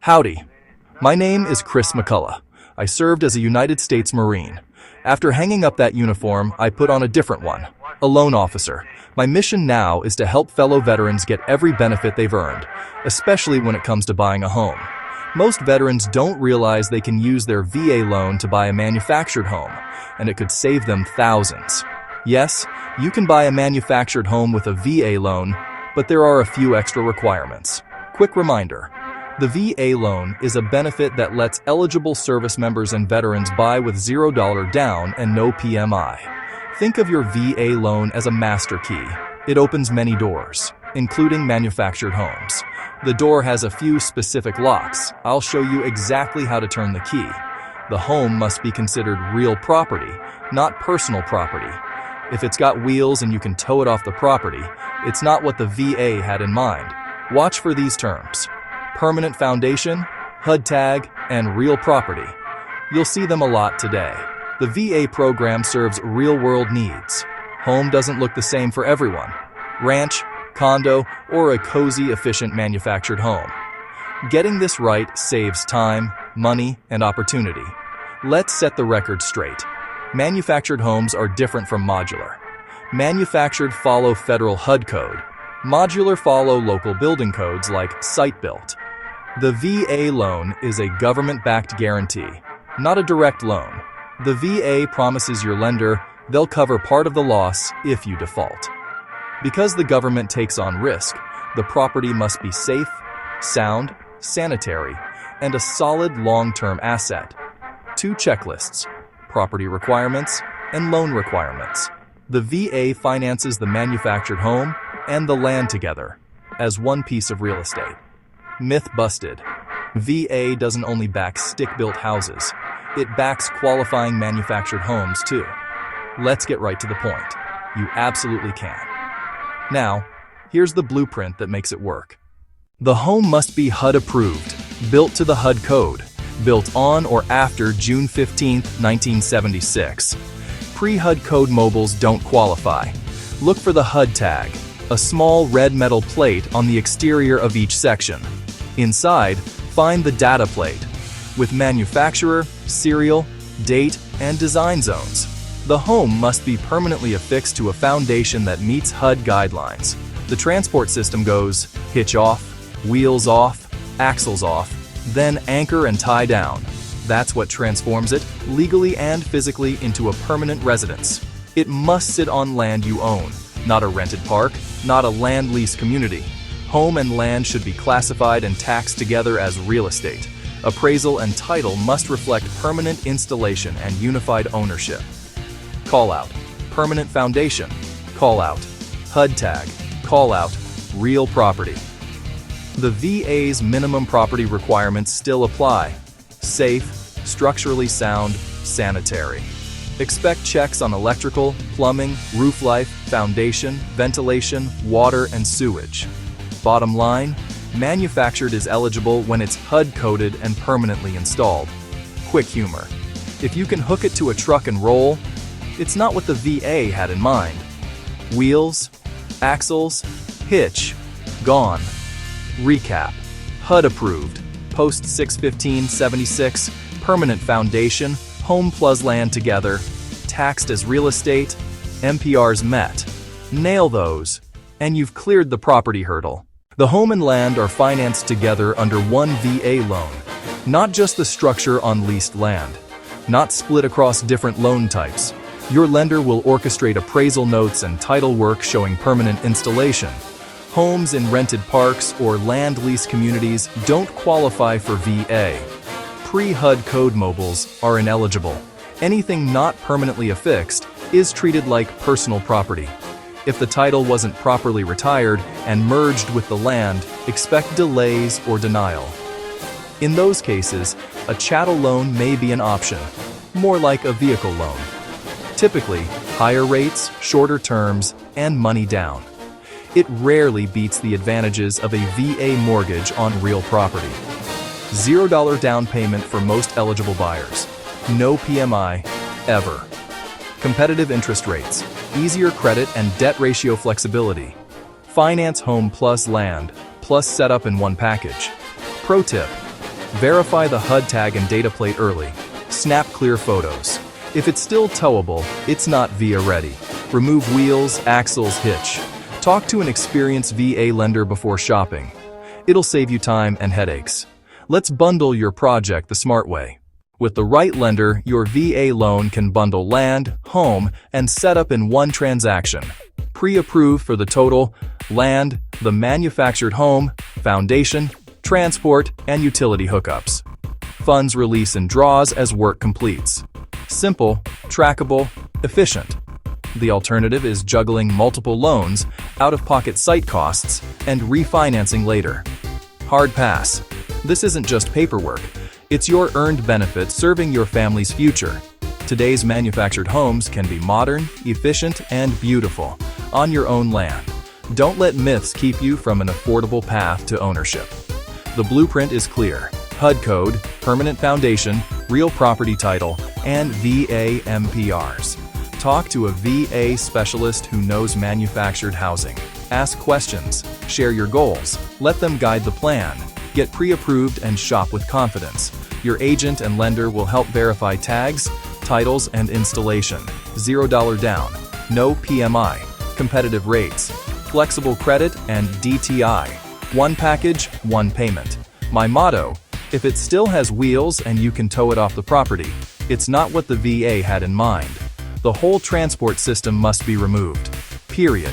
Howdy, my name is Kris McCullough. I served as a United States Marine. After hanging up that uniform, I put on a different one, a loan officer. My mission now is to help fellow veterans get every benefit they've earned, especially when it comes to buying a home. Most veterans don't realize they can use their VA loan to buy a manufactured home, and it could save them thousands. Yes, you can buy a manufactured home with a VA loan, but there are a few extra requirements. Quick reminder. The VA loan is a benefit that lets eligible service members and veterans buy with $0 down and no PMI. Think of your VA loan as a master key. It opens many doors, including manufactured homes. The door has a few specific locks. I'll show you exactly how to turn the key. The home must be considered real property, not personal property. If it's got wheels and you can tow it off the property, it's not what the VA had in mind. Watch for these terms: permanent foundation, HUD tag, and real property. You'll see them a lot today. The VA program serves real-world needs. Home doesn't look the same for everyone. Ranch, condo, or a cozy, efficient manufactured home. Getting this right saves time, money, and opportunity. Let's set the record straight. Manufactured homes are different from modular. Manufactured follow federal HUD code. Modular follow local building codes like site-built. The VA loan is a government-backed guarantee, not a direct loan. The VA promises your lender they'll cover part of the loss if you default. Because the government takes on risk, the property must be safe, sound, sanitary, and a solid long-term asset. 2 checklists: property requirements and loan requirements. The VA finances the manufactured home and the land together as one piece of real estate. Myth busted. VA doesn't only back stick-built houses, it backs qualifying manufactured homes too. Let's get right to the point. You absolutely can. Now, here's the blueprint that makes it work. The home must be HUD-approved, built to the HUD code, built on or after June 15, 1976. Pre-HUD code mobiles don't qualify. Look for the HUD tag, a small red metal plate on the exterior of each section. Inside, find the data plate, with manufacturer, serial, date, and design zones. The home must be permanently affixed to a foundation that meets HUD guidelines. The transport system goes hitch off, wheels off, axles off, then anchor and tie down. That's what transforms it, legally and physically, into a permanent residence. It must sit on land you own, not a rented park, not a land lease community. Home and land should be classified and taxed together as real estate. Appraisal and title must reflect permanent installation and unified ownership. Call-out: permanent foundation. Call-out: HUD tag. Call-out: real property. The VA's minimum property requirements still apply: safe, structurally sound, sanitary. Expect checks on electrical, plumbing, roof life, foundation, ventilation, water, and sewage. Bottom line, manufactured is eligible when it's HUD-coded and permanently installed. Quick humor: if you can hook it to a truck and roll, it's not what the VA had in mind. Wheels, axles, hitch, gone. Recap: HUD-approved, post 6/15/76, permanent foundation, home plus land together, taxed as real estate, MPRs met. Nail those, and you've cleared the property hurdle. The home and land are financed together under one VA loan, not just the structure on leased land, not split across different loan types. Your lender will orchestrate appraisal notes and title work showing permanent installation. Homes in rented parks or land lease communities don't qualify for VA. Pre-HUD code mobiles are ineligible. Anything not permanently affixed is treated like personal property. If the title wasn't properly retired and merged with the land, expect delays or denial. In those cases, a chattel loan may be an option, more like a vehicle loan. Typically, higher rates, shorter terms, and money down. It rarely beats the advantages of a VA mortgage on real property. $0 down payment for most eligible buyers. No PMI, ever. Competitive interest rates, easier credit and debt ratio flexibility. Finance home plus land, plus setup in one package. Pro tip: Verify the HUD tag and data plate early. Snap clear photos. If it's still towable, it's not VA ready. Remove wheels, axles, hitch. Talk to an experienced VA lender before shopping. It'll save you time and headaches. Let's bundle your project the smart way. With the right lender, your VA loan can bundle land, home, and setup in one transaction. Pre-approved for the total, land, the manufactured home, foundation, transport, and utility hookups. Funds release in draws as work completes. Simple, trackable, efficient. The alternative is juggling multiple loans, out-of-pocket site costs, and refinancing later. Hard pass. This isn't just paperwork. It's your earned benefit serving your family's future. Today's manufactured homes can be modern, efficient, and beautiful on your own land. Don't let myths keep you from an affordable path to ownership. The blueprint is clear. HUD code, permanent foundation, real property title, and VA MPRs. Talk to a VA specialist who knows manufactured housing. Ask questions, share your goals, let them guide the plan. Get pre-approved and shop with confidence. Your agent and lender will help verify tags, titles, and installation. $0 down, no PMI, competitive rates, flexible credit, and DTI. One package, one payment. My motto: if it still has wheels and you can tow it off the property, it's not what the VA had in mind. The whole transport system must be removed. Period.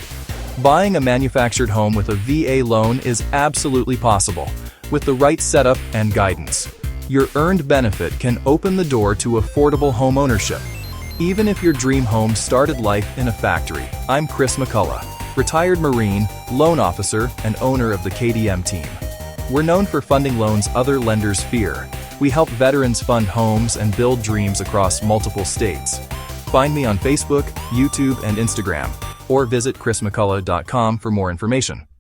Buying a manufactured home with a VA loan is absolutely possible, with the right setup and guidance. Your earned benefit can open the door to affordable home ownership. Even if your dream home started life in a factory. I'm Kris McCullough, retired Marine, loan officer, and owner of the KDM team. We're known for funding loans other lenders fear. We help veterans fund homes and build dreams across multiple states. Find me on Facebook, YouTube, and Instagram, or visit krismccullough.com for more information.